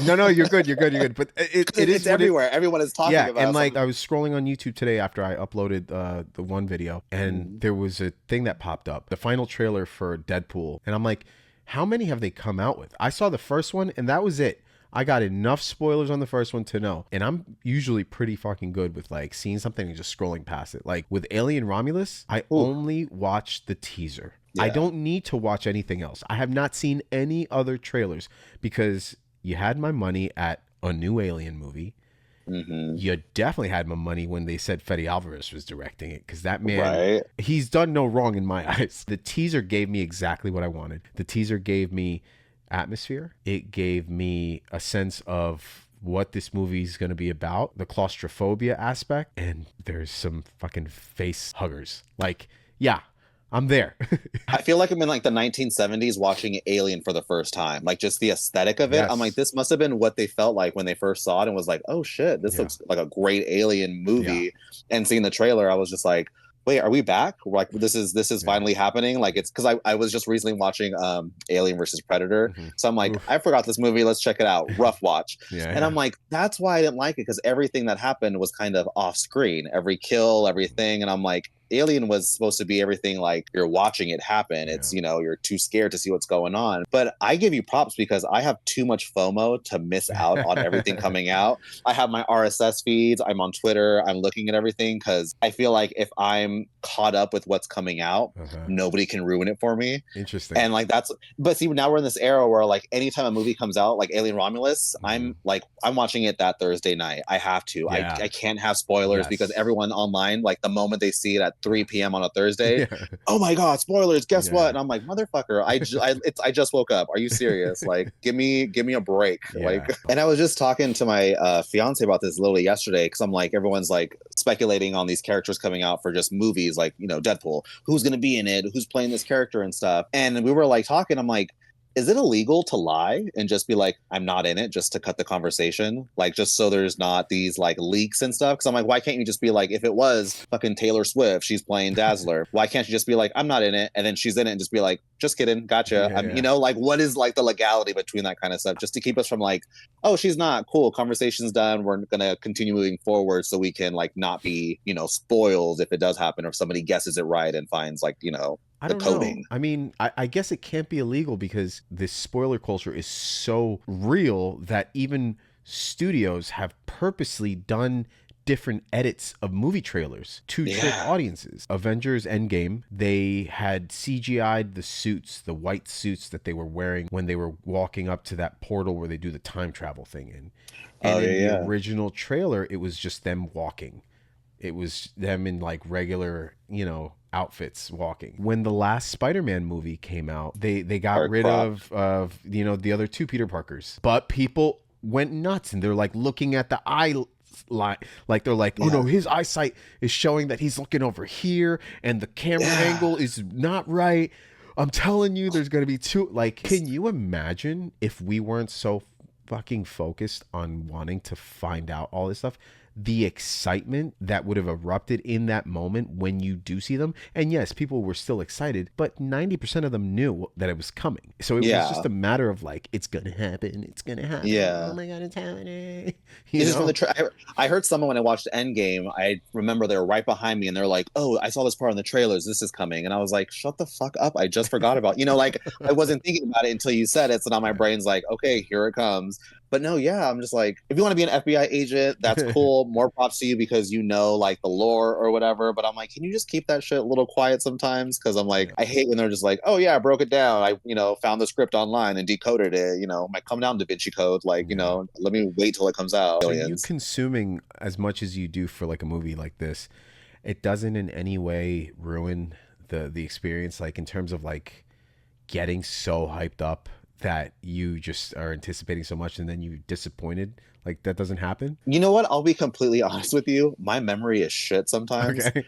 no, you're good. You're good. But it's everywhere. Everyone is talking about it. And like, I was scrolling on YouTube today after I uploaded the one video, and there was a thing that popped up, the final trailer for Deadpool, and I'm like, how many have they come out with? I saw the first one and that was it. I got enough spoilers on the first one to know, and I'm usually pretty fucking good with like seeing something and just scrolling past it. Like with Alien Romulus, I only watched the teaser. I don't need to watch anything else. I have not seen any other trailers because you had my money at a new Alien movie. You definitely had my money when they said Fede Alvarez was directing it, because that man, he's done no wrong in my eyes. The teaser gave me exactly what I wanted. The teaser gave me atmosphere. It gave me a sense of what this movie is going to be about, the claustrophobia aspect, and there's some fucking face huggers. Like, yeah, I'm there. I feel like I'm in like the 1970s watching Alien for the first time. Like, just the aesthetic of it. I'm like, this must have been what they felt like when they first saw it and was like, oh shit, this looks like a great Alien movie. And seeing the trailer, I was just like, wait, are we back? Like, this is finally happening. Like, it's because I was just recently watching Alien versus Predator. So I'm like, I forgot this movie. Let's check it out. Rough watch. And I'm like, that's why I didn't like it, because everything that happened was kind of off screen. Every kill, everything. And I'm like, Alien was supposed to be everything like you're watching it happen. It's, you're too scared to see what's going on. But I give you props because I have too much FOMO to miss out on everything coming out. I have my RSS feeds. I'm on Twitter. I'm looking at everything because I feel like if I'm caught up with what's coming out, nobody can ruin it for me. Interesting. And like, but see, now we're in this era where like anytime a movie comes out, like Alien Romulus, I'm watching it that Thursday night. I have to. I can't have spoilers because everyone online, like the moment they see it at 3 p.m. on a Thursday, oh my god, spoilers, guess what? And I'm like, motherfucker, I just woke up. Are you serious? Like, give me a break. Like, and I was just talking to my fiance about this literally yesterday, because I'm like, everyone's like speculating on these characters coming out for just movies, like, Deadpool, who's gonna be in it, who's playing this character and stuff. And we were like talking, I'm like, is it illegal to lie and just be like, I'm not in it, just to cut the conversation? Like, just so there's not these like leaks and stuff? Because I'm like, why can't you just be like, if it was fucking Taylor Swift, she's playing Dazzler, why can't you just be like, I'm not in it? And then she's in it and just be like, just kidding, gotcha. Yeah, You yeah. know, like, what is like the legality between that kind of stuff? Just to keep us from like, oh, she's not cool. Conversation's done. We're going to continue moving forward so we can like not be, spoiled if it does happen or if somebody guesses it right and finds like, I the don't know. coding. I mean, I guess it can't be illegal because this spoiler culture is so real that even studios have purposely done different edits of movie trailers to trick Yeah. audiences. Avengers Endgame, they had CGI'd the suits, the white suits that they were wearing when they were walking up to that portal where they do the time travel thing in. Oh, And yeah, in the yeah. original trailer, it was just them walking. It was them in like regular, outfits walking. When the last Spider-Man movie came out, they got Or rid crop. of the other two Peter Parkers. But people went nuts and they're like looking at the eye line, like they're like, oh no, Yeah. his eyesight is showing that he's looking over here and the camera Yeah. angle is not right. I'm telling you, there's gonna be two. Like, can you imagine if we weren't so fucking focused on wanting to find out all this stuff? The excitement that would have erupted in that moment when you do see them. And yes, people were still excited, but 90% of them knew that it was coming. So it was just Yeah. a matter of like, it's gonna happen. It's gonna happen. Oh Yeah. my God, it's happening. You It's just from know? I heard someone when I watched Endgame. I remember they were right behind me, and they're like, "Oh, I saw this part in the trailers. This is coming." And I was like, "Shut the fuck up! I just forgot about like I wasn't thinking about it until you said it. So now my brain's like, okay, here it comes." But no, yeah, I'm just like, if you want to be an FBI agent, that's Yeah. cool. More props to you because you know like the lore or whatever. But I'm like, can you just keep that shit a little quiet sometimes? Because I'm like, Yeah. I hate when they're just like, oh yeah, I broke it down. I found the script online and decoded it. Might come down Da Vinci Code. Like Yeah. let me wait till it comes out. So you Aliens. consuming as much as you do for like a movie like this, it doesn't in any way ruin the experience, like in terms of like getting so hyped up that you just are anticipating so much and then you disappointed. Like that doesn't happen. You know what? I'll be completely honest with you. My memory is shit sometimes. Okay.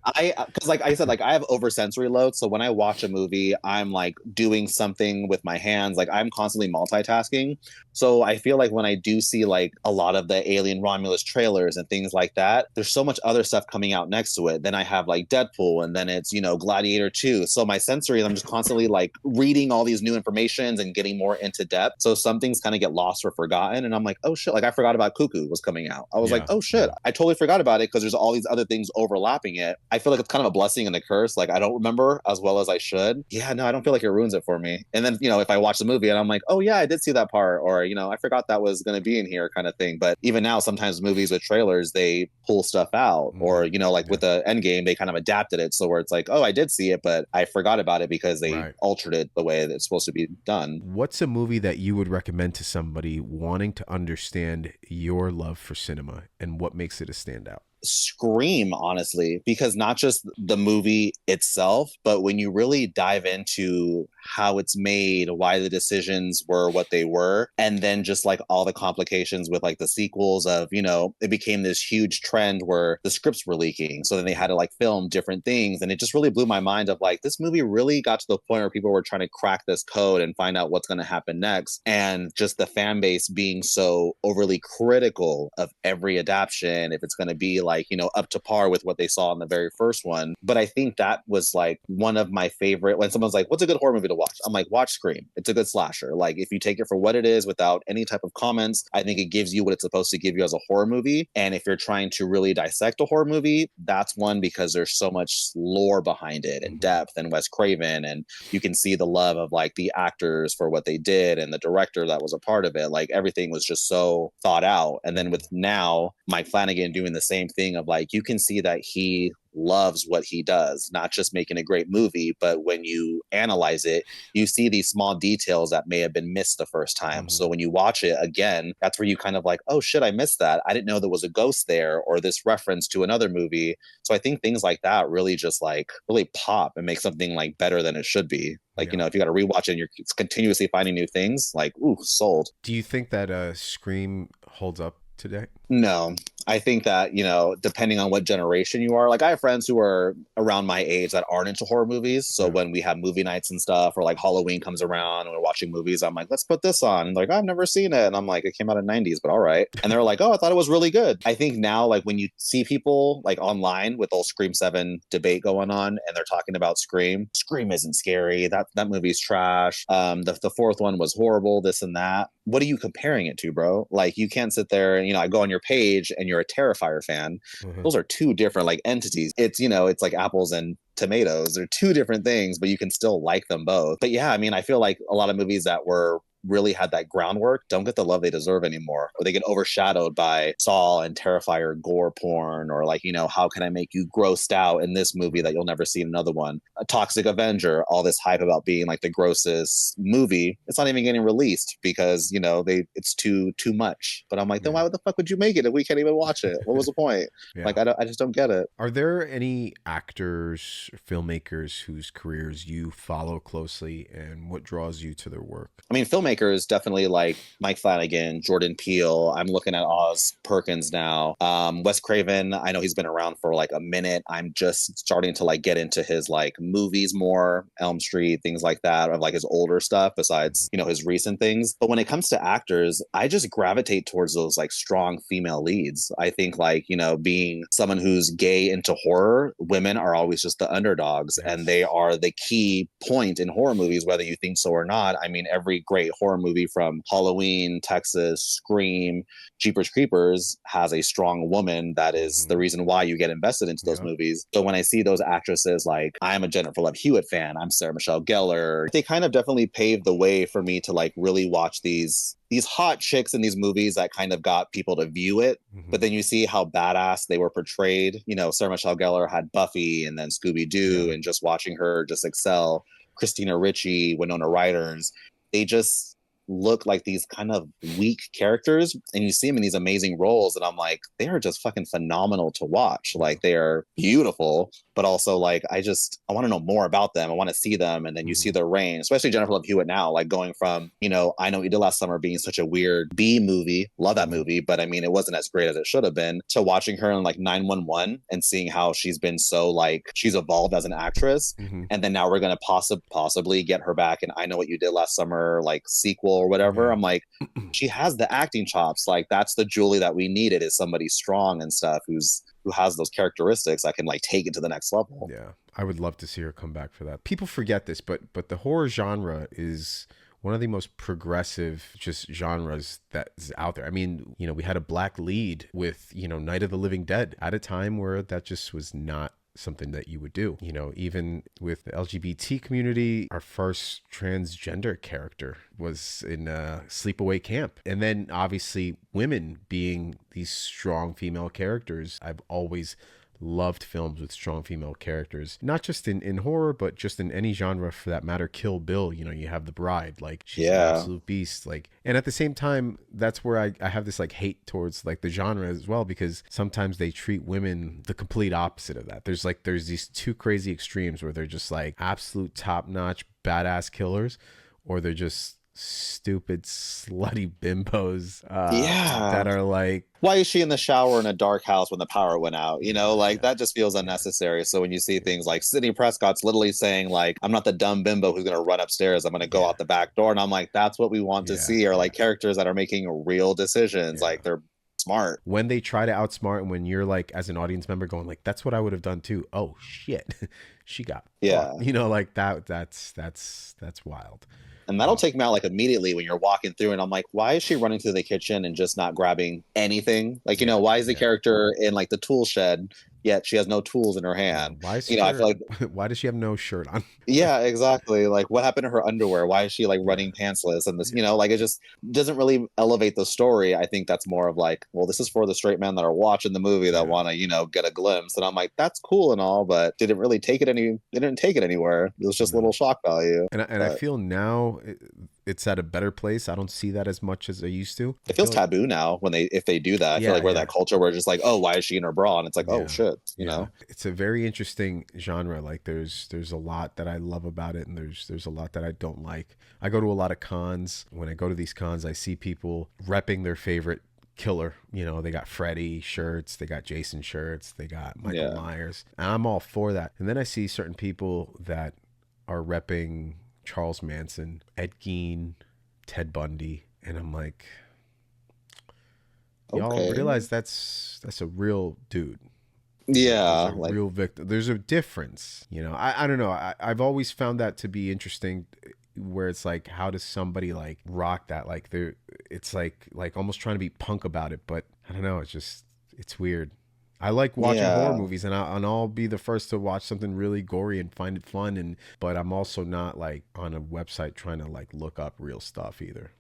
Because like I said, like I have oversensory load. So when I watch a movie, I'm like doing something with my hands. Like I'm constantly multitasking. So I feel like when I do see like a lot of the Alien Romulus trailers and things like that, there's so much other stuff coming out next to it. Then I have like Deadpool and then it's, Gladiator 2. So my sensory, I'm just constantly like reading all these new informations and getting more into depth. So some things kind of get lost or forgotten. And I'm like, oh shit, like I forgot about Cuckoo was coming out. I was like, Yeah. oh shit, Yeah. I totally forgot about it because there's all these other things overlapping it. I feel like it's kind of a blessing and a curse. Like I don't remember as well as I should. Yeah, no, I don't feel like it ruins it for me. And then, if I watch the movie and I'm like, oh yeah, I did see that part, or I forgot that was going to be in here, kind of thing. But even now, sometimes movies with trailers they pull stuff out, or Mm-hmm. like Yeah. with the Endgame, they kind of adapted it so where it's like, oh, I did see it, but I forgot about it because they Right. altered it the way that it's supposed to be done. What's a movie that you would recommend to somebody wanting to understand your love for cinema and what makes it a standout? Scream, honestly, because not just the movie itself, but when you really dive into how it's made, why the decisions were what they were, and then just like all the complications with like the sequels of, it became this huge trend where the scripts were leaking. So then they had to like film different things. And it just really blew my mind of like, this movie really got to the point where people were trying to crack this code and find out what's going to happen next. And just the fan base being so overly critical of every adaptation, if it's going to be like, up to par with what they saw in the very first one. But I think that was like one of my favorite. When someone's like, what's a good horror movie to watch? I'm like, watch Scream. It's a good slasher. Like, if you take it for what it is without any type of comments, I think it gives you what it's supposed to give you as a horror movie. And if you're trying to really dissect a horror movie, that's one because there's so much lore behind it and Mm-hmm. depth and Wes Craven. And you can see the love of like the actors for what they did and the director that was a part of it. Like, everything was just so thought out. And then with now Mike Flanagan doing the same thing of like, you can see that he loves what he does, not just making a great movie, but when you analyze it, you see these small details that may have been missed the first time. Mm-hmm. So when you watch it again, that's where you kind of like, oh shit, I missed that. I didn't know there was a ghost there or this reference to another movie. So I think things like that really just like really pop and make something like better than it should be. Like, Yeah. if you got to rewatch it and you're continuously finding new things, like, ooh, sold. Do you think that Scream holds up today? No, I think that, depending on what generation you are, like I have friends who are around my age that aren't into horror movies. So Yeah. when we have movie nights and stuff, or like Halloween comes around and we're watching movies, I'm like, let's put this on. And they're like, I've never seen it. And I'm like, it came out in the 90s, but all right. And they're like, oh, I thought it was really good. I think now, like when you see people like online with all Scream 7 debate going on and they're talking about Scream isn't scary. That movie's trash. The fourth one was horrible, this and that. What are you comparing it to, bro? Like you can't sit there and, I go on your page and you're a Terrifier fan. Mhm. Those are two different like entities. It's like apples and tomatoes. They're two different things, but you can still like them both. But yeah, I mean, I feel like a lot of movies that were really had that groundwork don't get the love they deserve anymore, or they get overshadowed by Saw and Terrifier gore porn, or like, how can I make you grossed out in this movie that you'll never see in another one? A Toxic Avenger, all this hype about being like the grossest movie, it's not even getting released because it's too much. But I'm like, then why the fuck would you make it if we can't even watch it? What was the point? Yeah. Like I just don't get it. Are there any actors, filmmakers whose careers you follow closely, and what draws you to their work? I mean, filmmakers definitely like Mike Flanagan, Jordan Peele. I'm looking at Oz Perkins now. Wes Craven, I know he's been around for like a minute. I'm just starting to like get into his like movies more, Elm Street, things like that, or like his older stuff besides, his recent things. But when it comes to actors, I just gravitate towards those like strong female leads. I think like, being someone who's gay into horror, women are always just the underdogs, Yes. and they are the key point in horror movies, whether you think so or not. I mean, every great horror movie from Halloween, Texas, Scream, Jeepers Creepers has a strong woman that is the reason why you get invested into those movies. So when I see those actresses, like I'm a Jennifer Love Hewitt fan, I'm Sarah Michelle Gellar, they kind of definitely paved the way for me to like really watch these hot chicks in these movies that kind of got people to view it. But then you see how badass they were portrayed. Sarah Michelle Gellar had Buffy and then Scooby-Doo, and just watching her just excel. Christina Ricci, Winona Ryder's, they just look like these kind of weak characters, and you see them in these amazing roles, and I'm like, they are just fucking phenomenal to watch. Like they are beautiful, but also like I want to know more about them. I want to see them. And then you see their reign, especially Jennifer Love Hewitt now, like going from, I Know What You Did Last Summer being such a weird B movie, love that movie, but I mean, it wasn't as great as it should have been, to watching her in like 911 and seeing how she's been so like, she's evolved as an actress. And then now we're going to possibly get her back in I Know What You Did Last Summer, like sequel or whatever. I'm like, she has the acting chops. Like that's the Julie that we needed, is somebody strong and stuff who has those characteristics that can like take it to the next level. Yeah, I would love to see her come back for that. People forget this, but the horror genre is one of the most progressive just genres that's out there. I mean, we had a black lead with, Night of the Living Dead at a time where that just was not something that you would do. Even with the LGBT community, our first transgender character was in Sleepaway Camp. And then obviously women being these strong female characters. I've always loved films with strong female characters, not just in horror, but just in any genre for that matter. Kill Bill, you have the bride, like she's an absolute beast. Like, and at the same time, that's where I have this like hate towards like the genre as well, because sometimes they treat women the complete opposite of that. There's these two crazy extremes where they're just like absolute top-notch badass killers, or they're just stupid slutty bimbos that are like, why is she in the shower in a dark house when the power went out? That just feels unnecessary. So when you see things like Sidney Prescott's literally saying like, I'm not the dumb bimbo who's going to run upstairs, I'm going to go out the back door, and I'm like, that's what we want to see, or like characters that are making real decisions, like they're smart. When they try to outsmart, and when you're like as an audience member going like, that's what I would have done too. Oh shit, she got like that's wild. And that'll take me out like immediately when you're walking through, and I'm like, why is she running through the kitchen and just not grabbing anything? Like, why is the character in like the tool shed, yet she has no tools in her hand? Why is I feel like, why does she have no shirt on? Yeah, exactly. Like, what happened to her underwear? Why is she like running pantsless? And this, like it just doesn't really elevate the story. I think that's more of like, well, this is for the straight men that are watching the movie that want to, get a glimpse. And I'm like, that's cool and all, but didn't really take it they didn't take it anywhere. It was just a little shock value. And I feel now it's at a better place. I don't see that as much as I used to. It feels taboo now if they do that. I feel like we're that culture where it's just like, oh, why is she in her bra? And it's like, oh shit, you know. It's a very interesting genre. Like there's a lot that I love about it, and there's a lot that I don't like. I go to a lot of cons. When I go to these cons, I see people repping their favorite killer. You know, they got Freddy shirts, they got Jason shirts, they got Michael Yeah. Myers. And I'm all for that. And then I see certain people that are repping Charles Manson, Ed Gein, Ted Bundy, and I'm like, y'all Okay. realize that's a real dude. There's Yeah. a Like, real victim. There's a difference. You know, I don't know. I've always found that to be interesting, where it's like, how does somebody like rock that? Like they're, it's like almost trying to be punk about it, but I don't know. It's just, it's weird. I like watching horror yeah. movies, and I'll be the first to watch something really gory and find it fun. And but I'm also not like on a website trying to like look up real stuff either.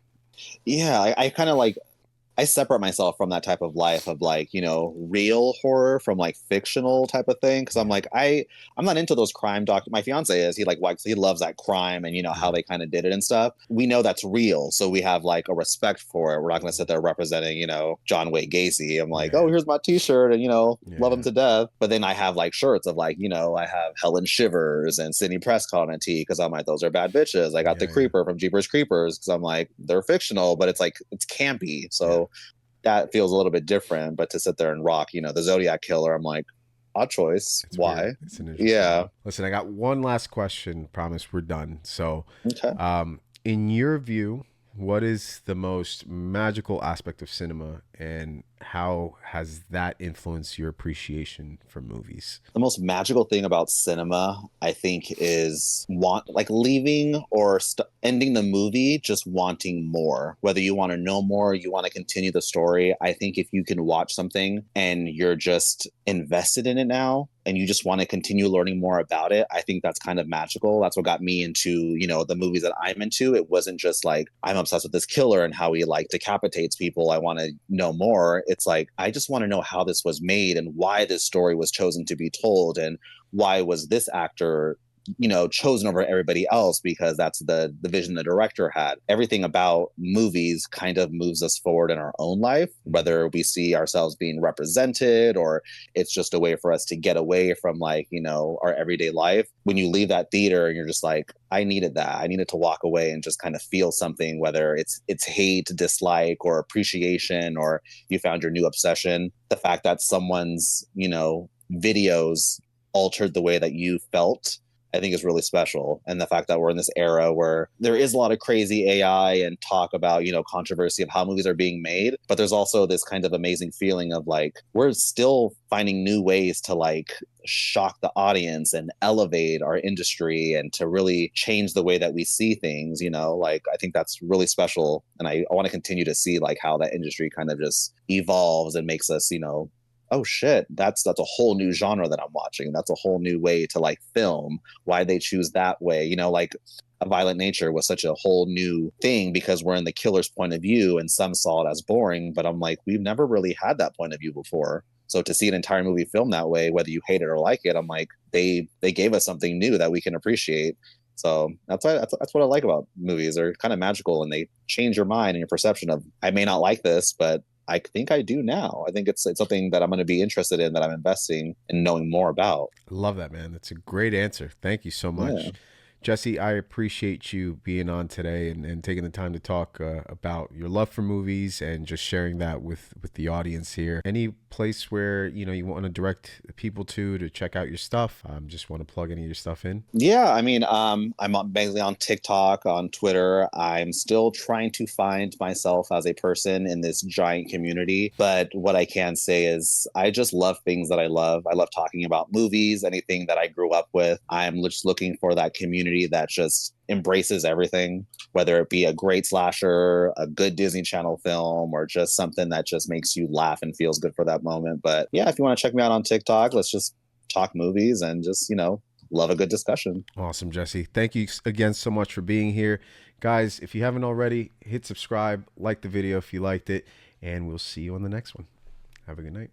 Yeah. I kind of like, I separate myself from that type of life of like, real horror from like fictional type of thing. Cause I'm Yeah, like, I'm not into those crime my fiance is, he like likes, he loves that crime and how yeah, they kind of did it and stuff. We know that's real. So we have like a respect for it. We're not going to mhm. sit there representing, John Wayne Gacy. I'm like, oh, Yeah, here's my t-shirt and, love him yeah, to death. But then I have like shirts of like, I have Helen Shivers and Sidney Prescott on a tee. Cause I'm like, those are bad bitches. I got the yeah, yeah, Creeper from Jeepers Creepers. Cause I'm like, they're fictional, but it's like, it's campy. yeah. So that feels a little bit different. But to sit there and rock, the Zodiac Killer, I'm like, odd choice. It's weird. Why? It's an interesting Yeah. one. Listen, I got one last question. Promise we're done. So, Okay. in your view, what is the most magical aspect of cinema, and how has that influenced your appreciation for movies? The most magical thing about cinema, I think, is like leaving or ending the movie just wanting more. Whether you want to know more, you want to continue the story. I think if you can watch something and you're just invested in it now, and you just want to continue learning more about it, I think that's kind of magical. That's what got me into, the movies that I'm into. It wasn't just like, I'm obsessed with this killer and how he like decapitates people. I want to know more. It's like, I just want to know how this was made and why this story was chosen to be told, and why was this actor chosen over everybody else, because that's the vision the director had. Everything about movies kind of moves us forward in our own life, Mhm. whether we see ourselves being represented or it's just a way for us to get away from like our everyday life. When you leave that theater and you're just like, I needed that, I needed to walk away and just kind of feel something, whether it's hate, dislike, or appreciation, or you found your new obsession. The fact that someone's videos altered the way that you felt, I think is really special. And the fact that we're in this era where there is a lot of crazy AI and talk about, controversy of how movies are being made, but there's also this kind of amazing feeling of like, we're still finding new ways to like shock the audience and elevate our industry and to really change the way that we see things, like I think that's really special. And I want to continue to see like how that industry kind of just evolves and makes us, oh shit, that's a whole new genre that I'm watching. That's a whole new way to like film. Why they choose that way, like A Violent Nature was such a whole new thing because we're in the killer's point of view, and some saw it as boring, but I'm like, we've never really had that point of view before. So to see an entire movie filmed that way, whether you hate it or like it, I'm like, they gave us something new that we can appreciate. So that's what I like about movies. They're kind of magical and they change your mind and your perception of, I may not like this, but I think I do now. I think it's something that I'm going to be interested in, that I'm investing in knowing more about. I love that, man. That's a great answer. Thank you so Yeah. much. Jesse, I appreciate you being on today, and taking the time to talk about your love for movies and just sharing that with the audience here. Any place where you want to direct people to check out your stuff? Just want to plug any of your stuff in. Yeah, I mean, mainly on TikTok, on Twitter. I'm still trying to find myself as a person in this giant community. But what I can say is I just love things that I love. I love talking about movies, anything that I grew up with. I'm just looking for that community that just embraces everything, whether it be a great slasher, a good Disney Channel film, or just something that just makes you laugh and feels good for that moment. But yeah, if you want to check me out on TikTok, let's just talk movies and just, love a good discussion. Awesome, Jesse. Thank you again so much for being here. Guys, if you haven't already, hit subscribe, like the video if you liked it, and we'll see you on the next one. Have a good night.